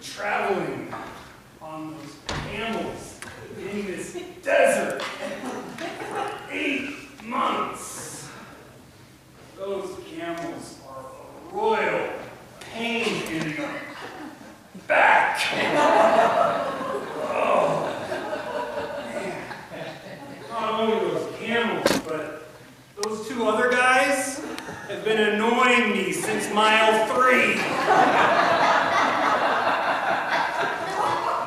traveling on those camels in this desert for 8 months. Those camels are a royal pain in the back. Oh, man. Not only those camels, but those 2 other guys have been annoying me since mile 3.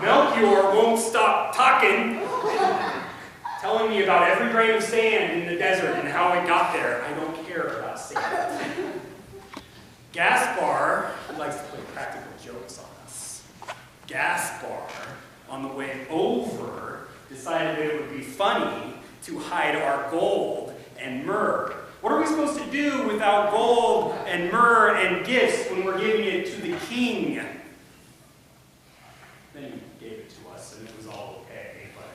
Melchior won't stop talking, telling me about every grain of sand in the desert and how it got there. I don't care about sand. Gaspar, he likes to play practical jokes on us. Gaspar, on the way over, decided it would be funny to hide our gold and myrrh. What are we supposed to do without gold and myrrh and gifts when we're giving it to the king? Then he gave it to us, and it was all okay, but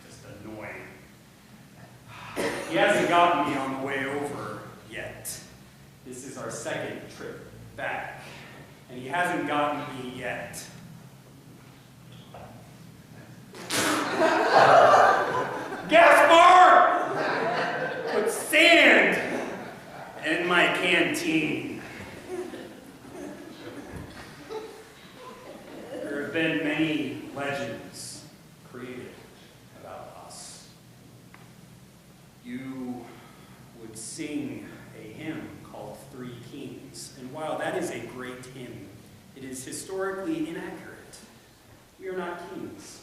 just annoying. He hasn't gotten me on the way over yet. This is our 2nd trip back, and he hasn't gotten me yet. Gaspar! Put sand in my canteen. There have been many legends created about us. You would sing a hymn called 3 Kings, and while that is a great hymn, it is historically inaccurate. We are not kings.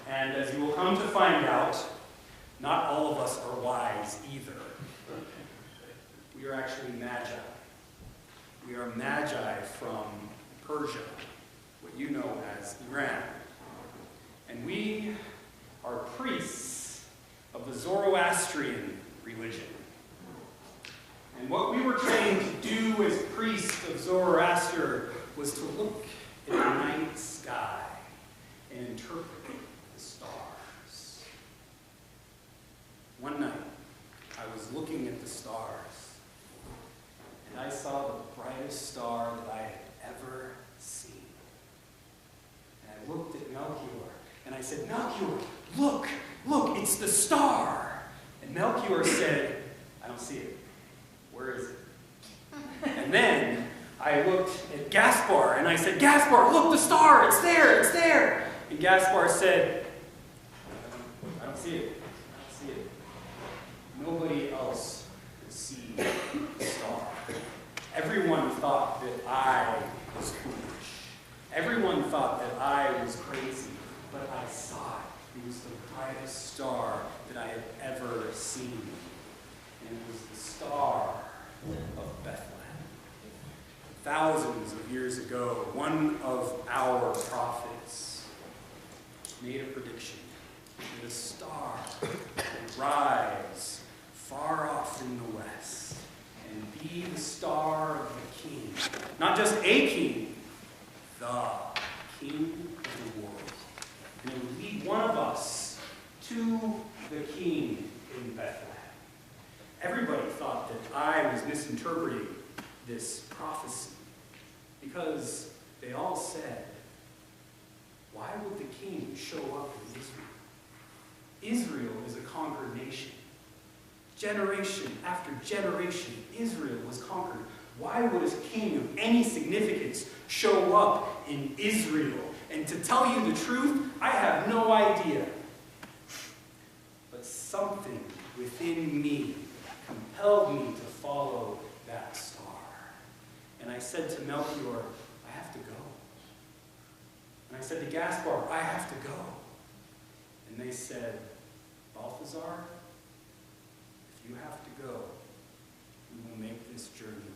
And as you will come to find out, not all of us are wise either. We are actually Magi. We are Magi from Persia, what you know as Iran. And we are priests of the Zoroastrian religion. And what we were trained to do as priests of Zoroaster was to look at the night sky and interpret the stars. One night, I was looking at the stars, and I saw the brightest star that I had ever seen. And I looked at Melchior, and I said, "Melchior, look, it's the star." And Melchior said, "I don't see it. Where is it?" And then I looked at Gaspar, and I said, "Gaspar, look, the star, it's there. And Gaspar said, "I don't see it. Nobody else could see the star. Everyone thought that I was foolish. Everyone thought that I was crazy, but I saw it. It was the brightest star that I had ever seen. And it was the star of Bethlehem. Thousands of years ago, one of our prophets made a prediction that a star would rise far off in the west and be the star of the king. Not just a king, the king of the world. And it would lead one of us to the king in Bethlehem. Everybody thought that I was misinterpreting this prophecy because they all said, why would the king show up in Israel? Israel is a conquered nation. Generation after generation, Israel was conquered. Why would a king of any significance show up in Israel? And to tell you the truth, I have no idea. But something within me compelled me to follow that star. And I said to Melchior, I have to go. And I said to Gaspar, I have to go. And they said, Balthasar, if you have to go, we will make this journey with you.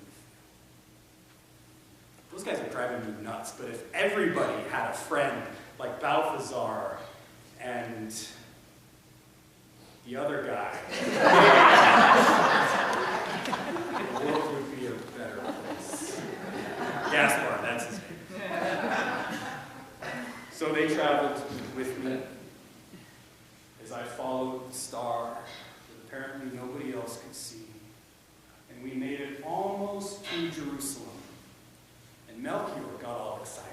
Those guys are driving me nuts, but if everybody had a friend like Balthasar and the other guy, the world would be a better place. Gaspar, that's his name. So they traveled with me as I followed the star that apparently nobody else could see. And we made it almost to Jerusalem. And Melchior got all excited.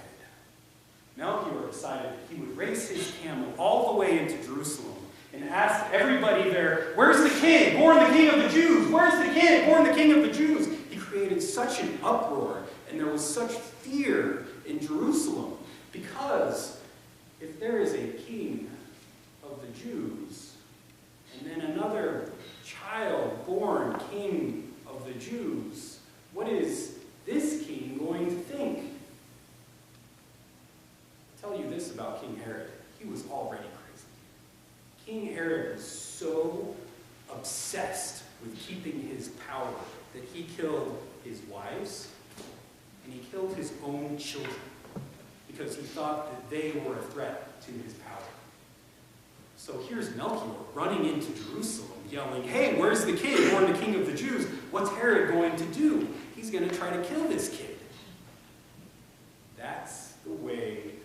camel all the way into Jerusalem and asked everybody there, "Where's the kid, born the king of the Jews? Where's the kid, born the king of the Jews?" He created such an uproar, and there was such fear in Jerusalem, because if there is a king of the Jews, and then another child born king of the Jews, what is this king going to think? I'll tell you this about King Herod. He was already crazy. King Herod was so obsessed with keeping his power that he killed his wives and he killed his own children because he thought that they were a threat to his power. So here's Melchior running into Jerusalem yelling, "Hey, where's the kid, born the king of the Jews? What's Herod going to do? He's going to try to kill this kid." That's the way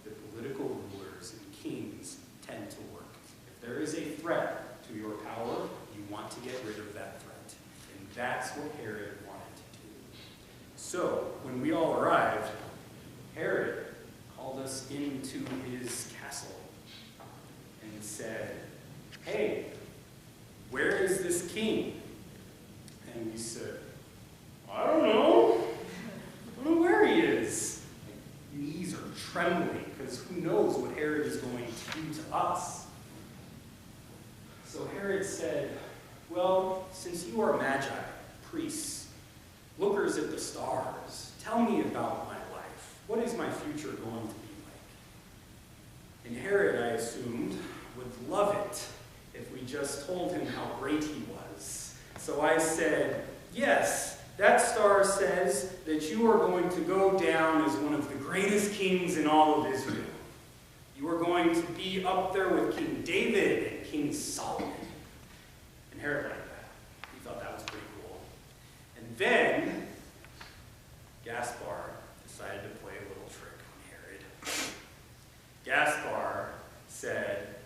the political rulers and kings tend to work. If there is a threat to your power, you want to get rid of that threat. And that's what Herod wanted to do. So when we all arrived, Herod called us into his castle and said, "Hey, where is this king?" And we said, "I don't know. I don't know where he is." My knees are trembling because who knows what Herod is going to do to us. So Herod said, "Well, since you are Magi, priests, lookers at the stars, tell me about my life. What is my future going to be like?" And Herod, I assumed, would love it if we just told him how great he was. So I said, "Yes, that star says that you are going to go down as one of the greatest kings in all of Israel. You are going to be up there with King David and King Solomon." And Herod liked that. He thought that was pretty cool. And then Gaspar decided to play a little trick on Herod. Gaspar said,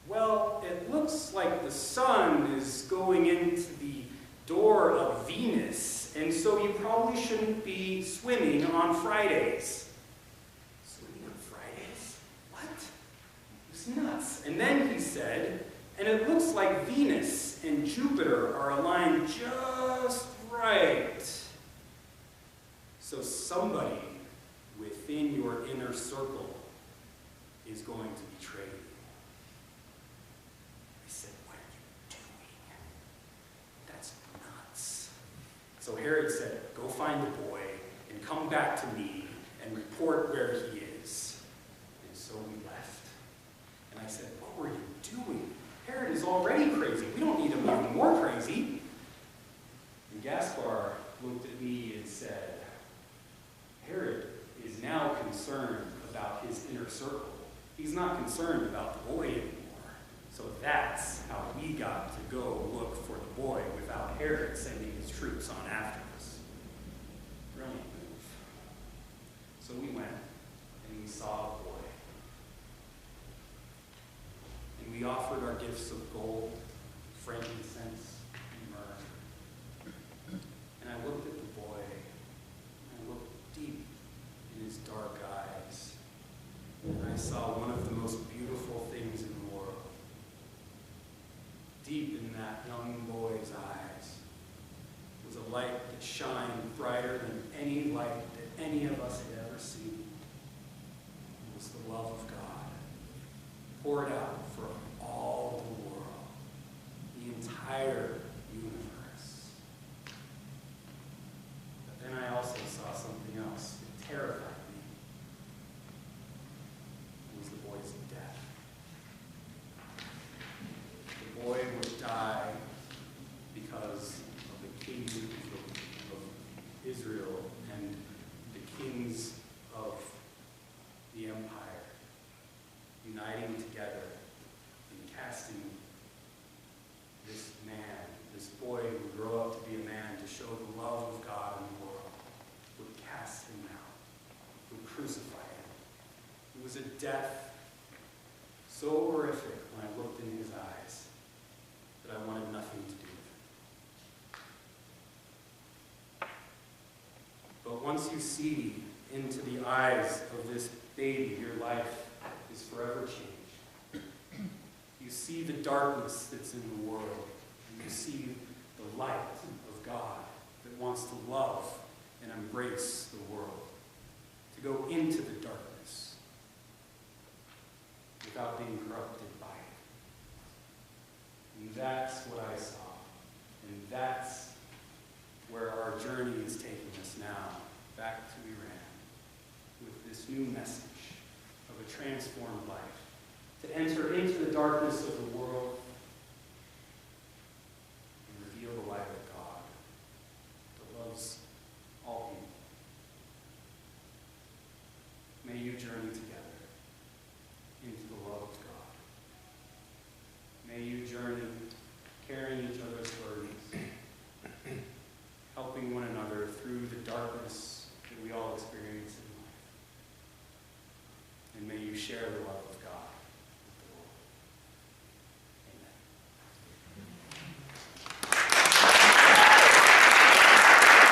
"Well, it looks like the sun is going into the door of Venus, and so you probably shouldn't be swimming on Fridays." Swimming on Fridays? What? It was nuts. And then he said, "And it looks like Venus and Jupiter are aligned just right. So somebody within your inner circle is going to betray you." I said, "What are you doing? That's nuts." So Herod said, "Go find the boy and come back to me and report where he is." And so we left. And I said, "What were you doing? Herod is already crazy. We don't need him even more crazy." And Gaspar looked at me and said, "Herod is now concerned about his inner circle. He's not concerned about the boy anymore. So that's how we got to go look for the boy without Herod sending his troops on after us." Brilliant move. So we went and we saw the boy. And we offered our gifts of gold, frankincense, and myrrh. And I looked at the boy, and I looked deep in his dark eyes, and I saw one of the most beautiful things in the world. Deep in that young boy's eyes was a light that shined brighter than any light that any of us had ever seen. It was the love of God, poured out for all the world, the entire universe. But then I also saw something else that terrified me. It was the boy's death. The boy would die because of the kings of Israel and the kings of the empire uniting together and casting this man, this boy who would grow up to be a man to show the love of God in the world, would cast him out, would crucify him. It was a death so horrific when I looked in his eyes that I wanted nothing to do with it. But once you see into the eyes of this baby, your life is forever changed. see the darkness that's in the world, and you see the light of God that wants to love and embrace the world, to go into the darkness without being corrupted by it. And that's what I saw. And that's where our journey is taking us now, back to Iran, with this new message of a transformed life, to enter into the darkness of the world and reveal the light of God that loves all people. May you journey together into the love of God. May you journey carrying each other's burdens, helping one another through the darkness that we all experience in life. And may you share the light